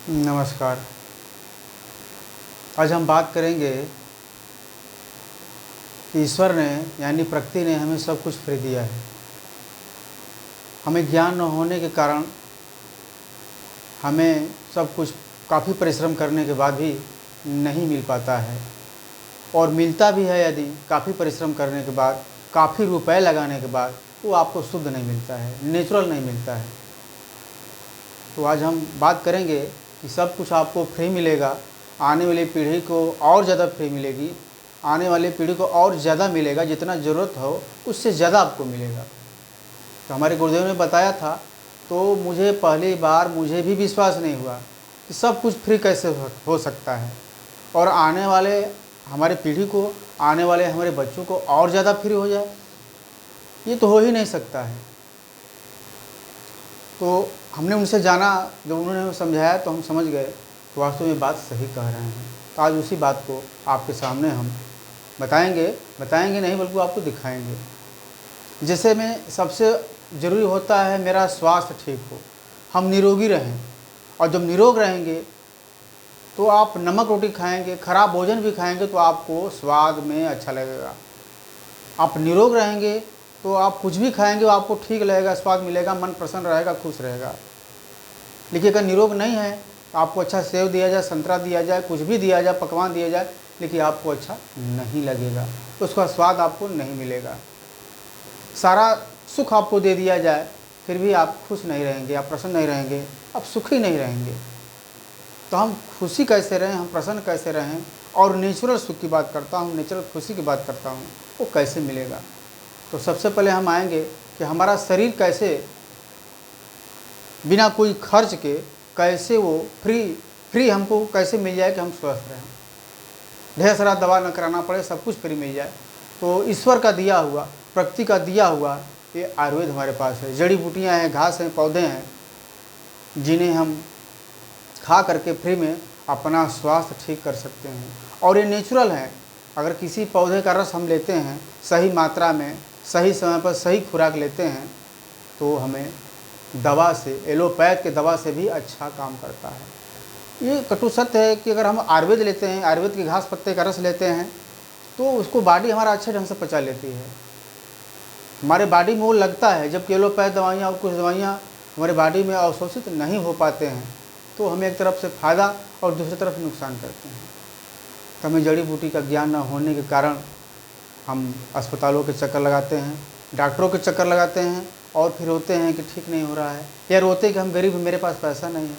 नमस्कार। आज हम बात करेंगे कि ईश्वर ने यानी प्रकृति ने हमें सब कुछ फ्री दिया है। हमें ज्ञान न होने के कारण हमें सब कुछ काफ़ी परिश्रम करने के बाद भी नहीं मिल पाता है, और मिलता भी है यदि काफ़ी परिश्रम करने के बाद, काफ़ी रुपए लगाने के बाद, वो आपको शुद्ध नहीं मिलता है, नेचुरल नहीं मिलता है। तो आज हम बात करेंगे कि सब कुछ आपको फ्री मिलेगा, आने वाली पीढ़ी को और ज़्यादा फ्री मिलेगी, आने वाली पीढ़ी को और ज़्यादा मिलेगा, जितना ज़रूरत हो उससे ज़्यादा आपको मिलेगा। तो हमारे गुरुदेव ने बताया था, तो मुझे पहली बार मुझे भी विश्वास नहीं हुआ कि सब कुछ फ्री कैसे हो सकता है, और आने वाले हमारी पीढ़ी को, आने वाले हमारे बच्चों को और ज़्यादा फ्री हो जाए, ये तो हो ही नहीं सकता है। तो हमने उनसे जाना, जब उन्होंने हमें समझाया तो हम समझ गए तो वास्तव में बात सही कह रहे हैं। तो आज उसी बात को आपके सामने हम बताएंगे नहीं बल्कि आपको दिखाएंगे। जैसे में सबसे ज़रूरी होता है मेरा स्वास्थ्य ठीक हो, हम निरोगी रहें, और जब निरोग रहेंगे तो आप नमक रोटी खाएंगे, खराब भोजन भी खाएंगे तो आपको स्वाद में अच्छा लगेगा। आप निरोग रहेंगे तो आप कुछ भी खाएंगे वो आपको ठीक लगेगा, स्वाद मिलेगा, मन प्रसन्न रहेगा, खुश रहेगा। लेकिन अगर निरोग नहीं है तो आपको अच्छा सेव दिया जाए, संतरा दिया जाए, कुछ भी दिया जाए, पकवान दिया जाए, लेकिन आपको अच्छा नहीं लगेगा, उसका स्वाद आपको नहीं मिलेगा। सारा सुख आपको दे दिया जाए फिर भी आप खुश नहीं रहेंगे, आप प्रसन्न नहीं रहेंगे, आप सुखी नहीं रहेंगे। तो हम खुशी कैसे रहें, हम प्रसन्न कैसे रहें, और नेचुरल सुख की बात करता हूँ, नेचुरल खुशी की बात करता हूँ, वो कैसे मिलेगा। तो सबसे पहले हम आएंगे कि हमारा शरीर कैसे बिना कोई खर्च के कैसे वो फ्री हमको कैसे मिल जाए कि हम स्वस्थ रहें, ढेर सारा दवा न कराना पड़े, सब कुछ फ्री मिल जाए। तो ईश्वर का दिया हुआ, प्रकृति का दिया हुआ ये आयुर्वेद हमारे पास है। जड़ी बूटियाँ हैं, घास हैं, पौधे हैं, जिन्हें हम खा करके फ्री में अपना स्वास्थ्य ठीक कर सकते हैं, और ये नेचुरल है। अगर किसी पौधे का रस हम लेते हैं सही मात्रा में, सही समय पर सही खुराक लेते हैं, तो हमें दवा से, एलोपैथ के दवा से भी अच्छा काम करता है। ये कटु सत्य है कि अगर हम आयुर्वेद लेते हैं, आयुर्वेद के घास पत्ते का रस लेते हैं, तो उसको बॉडी हमारा अच्छे ढंग से पचा लेती है, हमारे बॉडी में वो लगता है। जबकि एलोपैथ दवाइयाँ और कुछ दवाइयाँ हमारे बॉडी में अवशोषित नहीं हो पाते हैं, तो हमें एक तरफ से फ़ायदा और दूसरी तरफ नुकसान करते हैं। तो हमें जड़ी बूटी का ज्ञान न होने के कारण हम अस्पतालों के चक्कर लगाते हैं, डॉक्टरों के चक्कर लगाते हैं, और फिर रोते हैं कि ठीक नहीं हो रहा है, या रोते कि हम गरीब, मेरे पास पैसा नहीं है।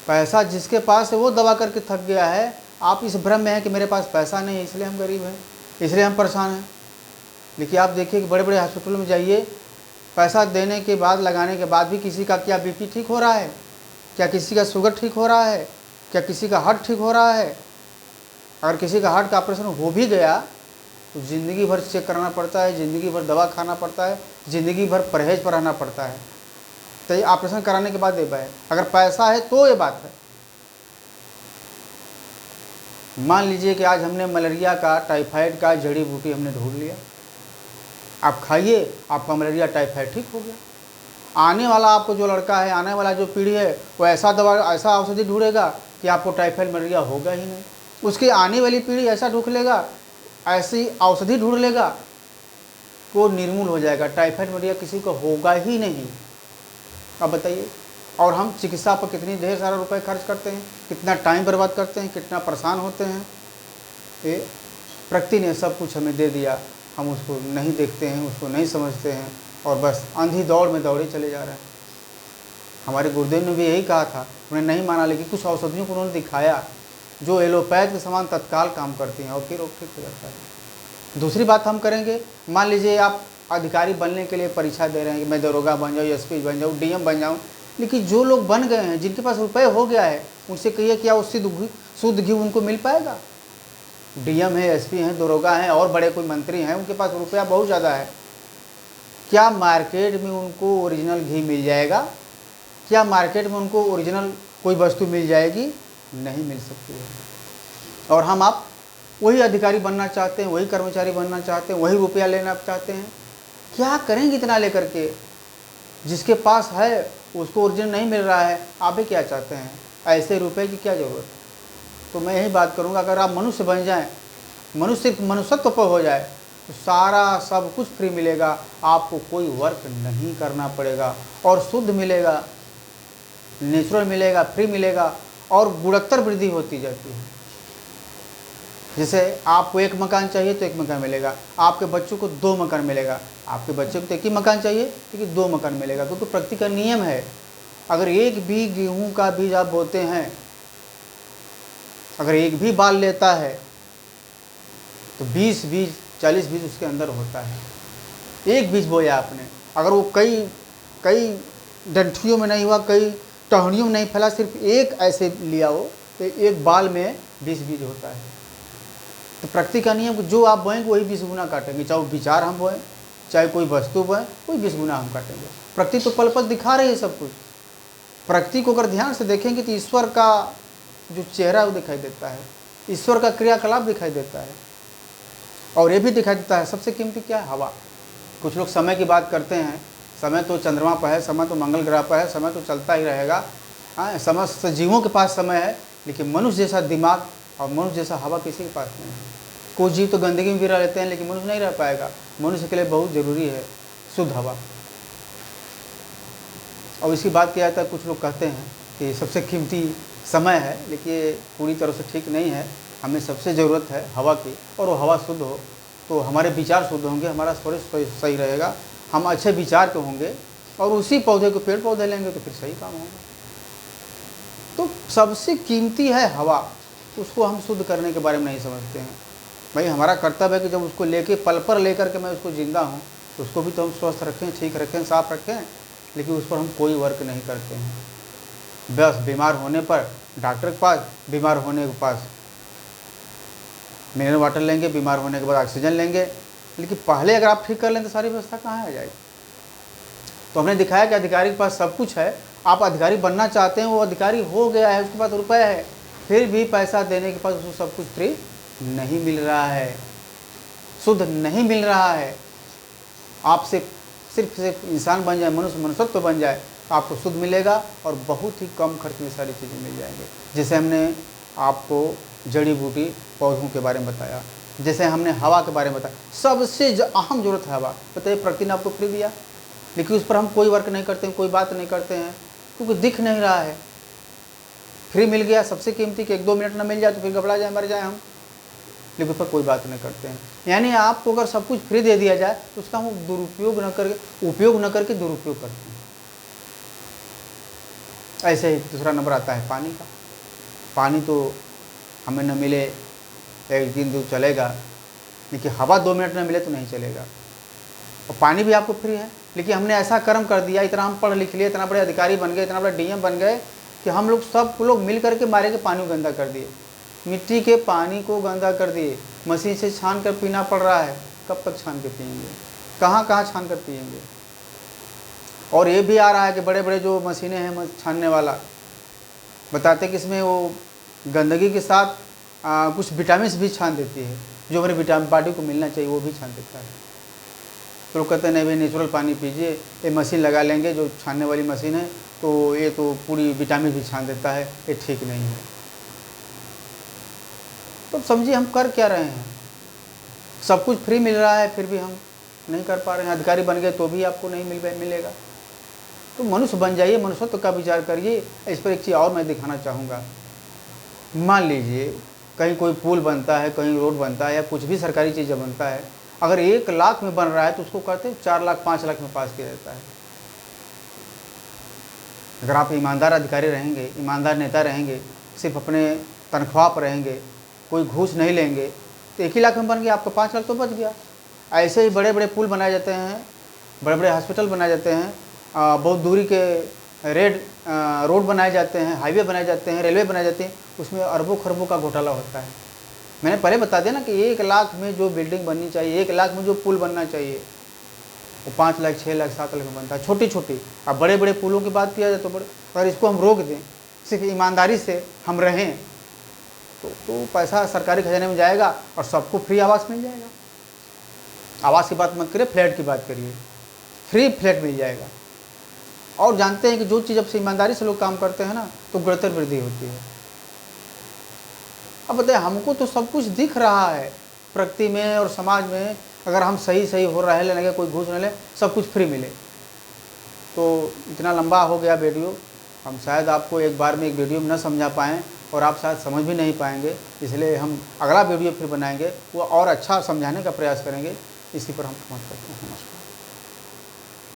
पैसा जिसके पास है वो दवा करके थक गया है। आप इस भ्रम में हैं कि मेरे पास पैसा नहीं है इसलिए हम गरीब हैं, इसलिए हम परेशान हैं। लेकिन आप देखिए कि बड़े बड़े हॉस्पिटलों में जाइए, पैसा देने के बाद, लगाने के बाद भी किसी का क्या बीपी ठीक हो रहा है, क्या किसी का शुगर ठीक हो रहा है, क्या किसी का हार्ट ठीक हो रहा है। अगर किसी का हार्ट का ऑपरेशन हो भी गया तो ज़िंदगी भर चेक कराना पड़ता है, ज़िंदगी भर दवा खाना पड़ता है, ज़िंदगी भर परहेज पर रहना पड़ता है। तो ये ऑपरेशन कराने के बाद ये बात है, अगर पैसा है तो ये बात है। मान लीजिए कि आज हमने मलेरिया का, टाइफाइड का जड़ी बूटी हमने ढूंढ लिया, आप खाइए, आपका मलेरिया टाइफाइड ठीक हो गया। आने वाला आपको जो लड़का है, आने वाला जो पीढ़ी है, वो ऐसा दवा, ऐसा औषधि ढूंढेगा कि आपको टाइफाइड मलेरिया होगा ही नहीं। उसकी आने वाली पीढ़ी ऐसा ढूंढ लेगा, ऐसी औषधि ढूंढ लेगा, वो निर्मूल हो जाएगा, टाइफाइड मलेरिया किसी को होगा ही नहीं। अब बताइए, और हम चिकित्सा पर कितनी ढेर सारा रुपए खर्च करते हैं, कितना टाइम बर्बाद करते हैं, कितना परेशान होते हैं। ये प्रकृति ने सब कुछ हमें दे दिया, हम उसको नहीं देखते हैं, उसको नहीं समझते हैं, और बस अंधी दौड़ में दौड़े चले जा रहे हैं। हमारे गुरुदेव ने भी यही कहा था, उन्हें नहीं माना, लेकिन कुछ औषधियों को उन्होंने दिखाया जो एलोपैथ के समान तत्काल काम करती हैं, और फिर रोग ठीक हो जाता है। दूसरी बात हम करेंगे, मान लीजिए आप अधिकारी बनने के लिए परीक्षा दे रहे हैं कि मैं दरोगा बन जाऊँ, एसपी बन जाऊँ, डीएम बन जाऊँ, लेकिन जो लोग बन गए हैं, जिनके पास रुपए हो गया है, उनसे कहिए क्या वो शुद्ध घी उनको मिल पाएगा। डीएम है, एसपी हैं, दरोगा हैं, और बड़े कोई मंत्री हैं, उनके पास रुपया बहुत ज़्यादा है, क्या मार्केट में उनको ओरिजिनल घी मिल जाएगा? क्या मार्केट में उनको ओरिजिनल कोई वस्तु मिल जाएगी? नहीं मिल सकती है। और हम आप वही अधिकारी बनना चाहते हैं, वही कर्मचारी बनना चाहते हैं, वही रुपया लेना चाहते हैं, क्या करेंगे इतना लेकर के? जिसके पास है उसको ओरिजिनल नहीं मिल रहा है, आप भी क्या चाहते हैं? ऐसे रुपए की क्या ज़रूरत? तो मैं यही बात करूँगा, अगर आप मनुष्य बन जाएं, मनुष्य सिर्फ मनुष्यत्व पर हो जाए तो सारा सब कुछ फ्री मिलेगा, आपको कोई वर्क नहीं करना पड़ेगा और शुद्ध मिलेगा, नेचुरल मिलेगा, फ्री मिलेगा और गुणोत्तर वृद्धि होती जाती है। जैसे आपको एक मकान चाहिए तो एक मकान मिलेगा, आपके बच्चों को 2 मकान मिलेगा, आपके बच्चे को तो एक ही मकान चाहिए लेकिन 2 मकान मिलेगा, क्योंकि प्रकृति का नियम है। अगर एक भी गेहूं का बीज आप बोते हैं, अगर एक भी बाल लेता है तो 20 बीज 40 बीज उसके अंदर होता है। एक बीज बोया आपने, अगर वो कई डंठियों में नहीं हुआ, कई टहनियों में नहीं फैला, सिर्फ एक ऐसे लिया हो तो एक बाल में 20 बीज होता है। तो प्रकृति का नियम, जो आप बोएंगे वही 20 गुना काटेंगे, चाहे वो विचार हम बोएं, चाहे कोई वस्तु बोएं, वही 20 गुना हम काटेंगे। प्रकृति तो पल पल दिखा रही है सब कुछ। प्रकृति को अगर ध्यान से देखेंगे तो ईश्वर का जो चेहरा वो दिखाई देता है, ईश्वर का क्रियाकलाप दिखाई देता है। और ये भी दिखाई देता है सबसे कीमती क्या है? हवा। कुछ लोग समय की बात करते हैं, समय तो चंद्रमा पर है, समय तो मंगल ग्रह पर है, समय तो चलता ही रहेगा। समस्त जीवों के पास समय है, लेकिन मनुष्य जैसा दिमाग और मनुष्य जैसा हवा किसी के पास नहीं है। कुछ जीव तो गंदगी में भी रह लेते हैं, लेकिन मनुष्य नहीं रह पाएगा। मनुष्य के लिए बहुत ज़रूरी है शुद्ध हवा। और इसकी बात किया जाता है, कुछ लोग कहते हैं कि सबसे कीमती समय है, लेकिन ये पूरी तरह से ठीक नहीं है। हमें सबसे ज़रूरत है हवा की, और वो हवा शुद्ध हो तो हमारे विचार शुद्ध होंगे, हमारा शरीर सही रहेगा, हम अच्छे विचार के होंगे, और उसी पौधे को पेड़ पौधे लेंगे तो फिर सही काम होगा। तो सबसे कीमती है हवा, उसको हम शुद्ध करने के बारे में नहीं समझते हैं। भाई हमारा कर्तव्य है कि जब उसको लेके पल पर लेकर के मैं उसको जिंदा हूँ, तो उसको भी तो हम स्वस्थ रखें, ठीक रखें, साफ रखें, लेकिन उस पर हम कोई वर्क नहीं करते हैं। बस बीमार होने पर डॉक्टर के पास, बीमार होने के पास मिनरल वाटर लेंगे, बीमार होने के बाद ऑक्सीजन लेंगे, लेकिन पहले अगर आप ठीक कर लें तो सारी व्यवस्था कहाँ आ जाएगी? तो हमने दिखाया कि अधिकारी के पास सब कुछ है, आप अधिकारी बनना चाहते हैं, वो अधिकारी हो गया है, उसके पास रुपए है, फिर भी पैसा देने के पास उसको सब कुछ फ्री नहीं मिल रहा है, शुद्ध नहीं मिल रहा है। आपसे सिर्फ इंसान बन जाए, मनुष्यत्व तो बन जाए, आपको शुद्ध मिलेगा और बहुत ही कम खर्च में सारी चीज़ें मिल जाएंगे। जैसे हमने आपको जड़ी बूटी पौधों के बारे में बताया, जैसे हमने हवा के बारे में बताया, सबसे अहम जरूरत है हवा। बताइए, प्रकृति ने आपको फ्री दिया, लेकिन उस पर हम कोई वर्क नहीं करते हैं, कोई बात नहीं करते हैं, क्योंकि दिख नहीं रहा है। फ्री मिल गया, सबसे कीमती कि 1-2 मिनट ना मिल जाए तो फिर घबरा जाए, मर जाए हम, लेकिन उस पर कोई बात नहीं करते हैं। यानी आपको अगर सब कुछ फ्री दे दिया जाए तो उसका हम दुरुपयोग न करके, उपयोग न करके दुरुपयोग करते हैं। ऐसे ही दूसरा नंबर आता है पानी का। पानी तो हमें न मिले 1 दिन 2 चलेगा, लेकिन हवा 2 मिनट न मिले तो नहीं चलेगा। और पानी भी आपको फ्री है, लेकिन हमने ऐसा कर्म कर दिया, इतना हम पढ़ लिख लिए, इतना बड़े अधिकारी बन गए, इतना बड़ा डीएम बन गए कि हम लोग सब लोग मिल करके मारे के पानी को गंदा कर दिए, मिट्टी के पानी को गंदा कर दिए, मशीन से छान कर पीना पड़ रहा है। कब तक छान कर पिएंगे? कहाँ कहाँ छान कर पिएंगे? और ये भी आ रहा है कि बड़े बड़े जो मशीनें हैं छानने वाला, बताते कि इसमें वो गंदगी के साथ कुछ विटामिन भी छान देती है, जो हमारे विटामिन बॉडी को मिलना चाहिए वो भी छान देता है। तो लोग कहते हैं नहीं भाई नेचुरल पानी पीजिए, ये मशीन लगा लेंगे जो छानने वाली मशीन है, तो ये तो पूरी विटामिन भी छान देता है, ये ठीक नहीं है। तो समझिए हम कर क्या रहे हैं? सब कुछ फ्री मिल रहा है, फिर भी हम नहीं कर पा रहे हैं। अधिकारी बन गए तो भी आपको नहीं मिलेगा। तो मनुष्य बन जाइए, मनुष्यत्व का विचार करिए। इस पर एक चीज़ और मैं दिखाना चाहूँगा। मान लीजिए कहीं कोई पुल बनता है, कहीं रोड बनता है, या कुछ भी सरकारी चीज़ बनता है, अगर 1 लाख में बन रहा है तो उसको कहते 4 लाख 5 लाख में पास किया जाता है। अगर आप ईमानदार अधिकारी रहेंगे, ईमानदार नेता रहेंगे, सिर्फ अपने तनख्वाह पर रहेंगे, कोई घूस नहीं लेंगे, तो 1 ही लाख में बन गया, आपका 5 लाख तो बच गया। ऐसे ही बड़े बड़े पुल बनाए जाते हैं, बड़े बड़े हॉस्पिटल बनाए जाते हैं, बहुत दूरी के रोड बनाए जाते हैं, हाईवे बनाए जाते हैं, रेलवे बनाए जाते हैं, उसमें अरबों खरबों का घोटाला होता है। मैंने पहले बता दिया ना कि 1 लाख में जो बिल्डिंग बननी चाहिए, 1 लाख में जो पुल बनना चाहिए, वो 5 लाख 6 लाख 7 लाख में बनता है, छोटी छोटी। अब बड़े बड़े पुलों की बात किया जाए तो अगर इसको हम रोक दें, सिर्फ ईमानदारी से हम रहें, तो पैसा सरकारी खजाने में जाएगा और सबको फ्री आवास मिल जाएगा। आवास की बात मत करिए, फ्लैट की बात करिए, फ्री फ्लैट मिल जाएगा। और जानते हैं कि जो चीज़ अब से ईमानदारी से लोग काम करते हैं ना तो गुणोत्तर वृद्धि होती है। अब बताइए, हमको तो सब कुछ दिख रहा है प्रकृति में और समाज में, अगर हम सही सही हो रहे लेने के, कोई घूस न ले, सब कुछ फ्री मिले। तो इतना लंबा हो गया वीडियो, हम शायद आपको एक बार में एक वीडियो में न समझा पाएँ और आप शायद समझ भी नहीं पाएंगे, इसलिए हम अगला वीडियो फिर बनाएंगे, वो और अच्छा समझाने का प्रयास करेंगे। इसी पर हम समाप्त करते हैं। नमस्कार।